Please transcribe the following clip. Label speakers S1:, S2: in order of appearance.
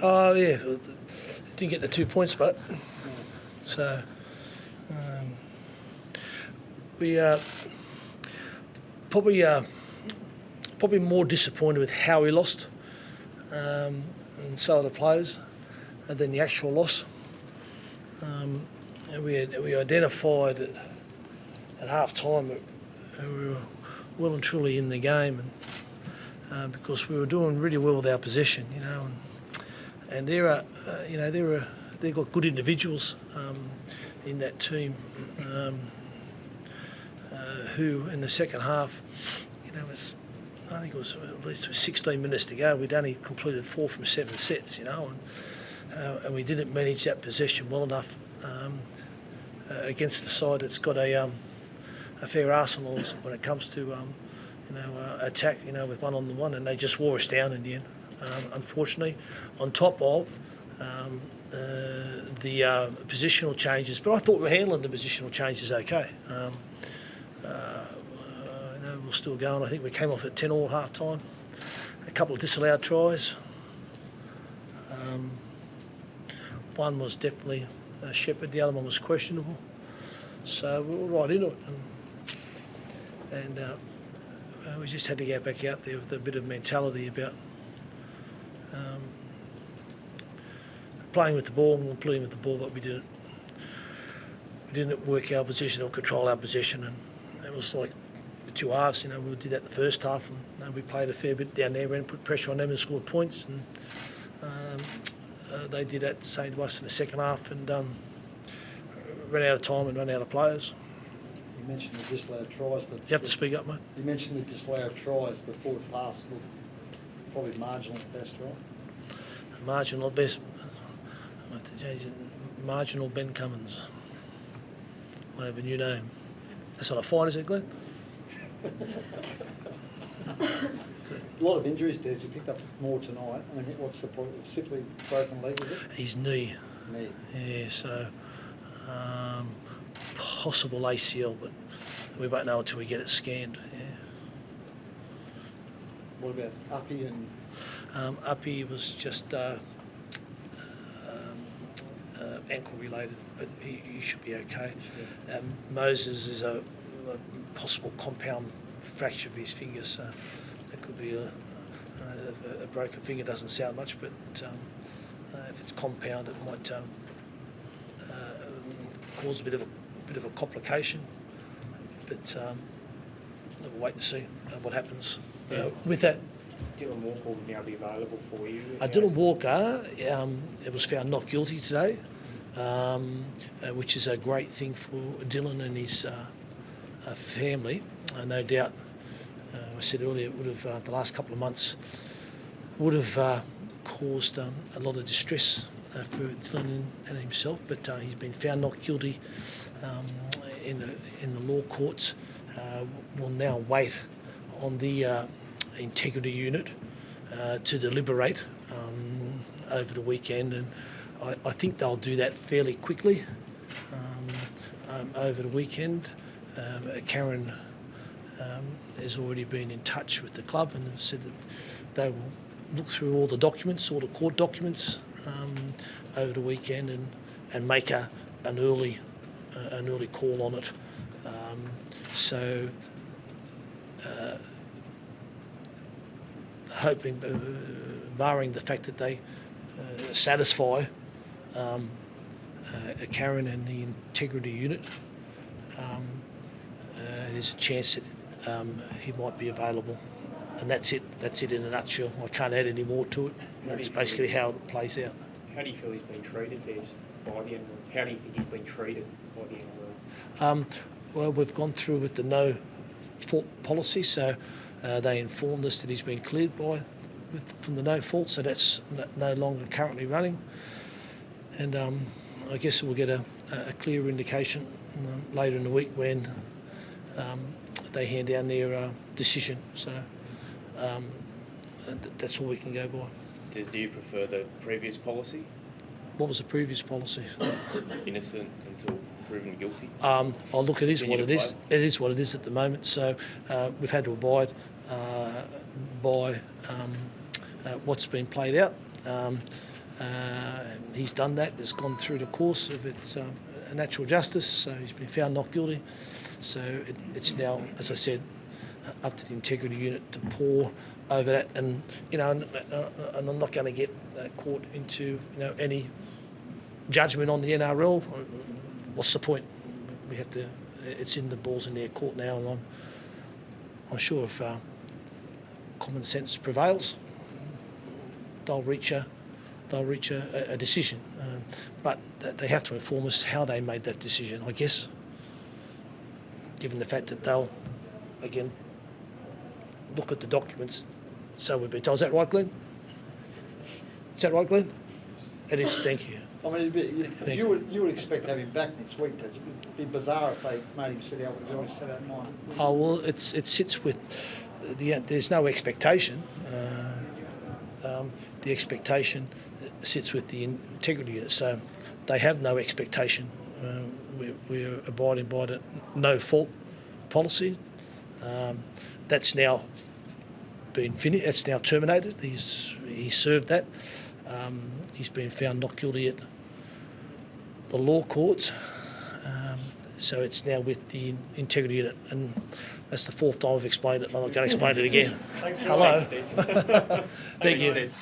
S1: Oh yeah, didn't get the 2 points, but so we probably more disappointed with how we lost, and so are the players, than the actual loss. And we identified at half time that we were well and truly in the game, and because we were doing really well with our possession, and they've got good individuals in that team who in the second half, I think it was at least 16 minutes to go. We'd only completed 4 from 7 sets, and we didn't manage that possession well enough against the side that's got a fair arsenal when it comes to attack, with one-on-one, and they just wore us down in the end, unfortunately, on top of the positional changes. But I thought we were handling the positional changes okay. We're still going. I think we came off at 10-all at half time. A couple of disallowed tries. One was definitely Shepherd, the other one was questionable. So we were right into it. And we just had to get back out there with a bit of mentality about playing with the ball and playing with the ball, but we didn't work our position or control our possession. And it was like the 2 halves, we did that the first half, and we played a fair bit down there and put pressure on them and scored points. And they did that the same to us in the second half, and ran out of time and ran out of players.
S2: You mentioned the disallowed tries.
S1: You have to speak up, mate.
S2: You mentioned the disallowed tries. The forward pass looked probably marginal at best, right?
S1: Marginal at best. I have to change it. Marginal Ben Cummins. Might have a new name. That's not a fine, is it, Glenn?
S2: A lot of injuries, Des. You picked up more tonight. I mean, what's the problem? Simply broken leg, is it?
S1: His knee.
S2: Knee.
S1: Yeah, so possible ACL, but we won't know until we get it scanned. Yeah.
S2: What about Uppy and?
S1: Uppy was just ankle related, but he should be okay. Moses is a possible compound fracture of his finger, so that could be a broken finger. Doesn't sound much, but if it's compound, it might cause a bit of a complication. But we'll wait and see what happens with that.
S3: Dylan Walker will now be available for you.
S1: Dylan Walker, it was found not guilty today, which is a great thing for Dylan and his family. No doubt, I said earlier, it would have the last couple of months would have caused a lot of distress for Dylan and himself. But he's been found not guilty in the law courts. We'll now wait on the integrity unit to deliberate over the weekend, and I think they'll do that fairly quickly over the weekend. Karen has already been in touch with the club and said that they will look through all the documents, all the court documents over the weekend, and make an early call on it. Hoping, barring the fact that they satisfy Karen and the integrity unit, there's a chance that he might be available. And that's it. That's it in a nutshell. I can't add any more to it. That's basically how it plays out.
S3: How do you feel he's been treated there by the NRL? How do you think he's been treated by the NRL?
S1: Well, we've gone through with the no fault policy, so they informed us that he's been cleared from the no fault, so that's no longer currently running. And I guess we'll get a clear indication later in the week when they hand down their decision. So that's all we can go by.
S4: Do you prefer the previous policy?
S1: What was the previous policy?
S4: Innocent until proven guilty?
S1: Oh, look, it is what it is. It is what it is at the moment. So we've had to abide by what's been played out. He's done that. It's gone through the course of its natural justice, so he's been found not guilty. So it's now, as I said, up to the integrity unit to pore over that, and and I'm not going to get caught into any judgment on the NRL. What's the point? We have to. It's in the balls in their court now, and I'm sure if common sense prevails, they'll reach a decision. But they have to inform us how they made that decision, I guess, given the fact that they'll, again, look at the documents. So we've been told. Is that right, Glenn? Is that right, Glenn? It is. Thank you.
S2: I mean, you would expect to have him back next week. It would be bizarre if they made him sit out because he always sat out 9 weeks.
S1: Oh, well, it sits with there's no expectation. The expectation sits with the integrity unit, so they have no expectation. We're abiding by the no fault policy. That's now been finished. That's now terminated. He served that. He's been found not guilty at the law courts. So it's now with the integrity unit, and that's the 4th time I've explained it. I'm not going to explain it again.
S3: Thanks for
S1: Hello.
S3: Thanks,
S1: Thank you.
S3: Steve.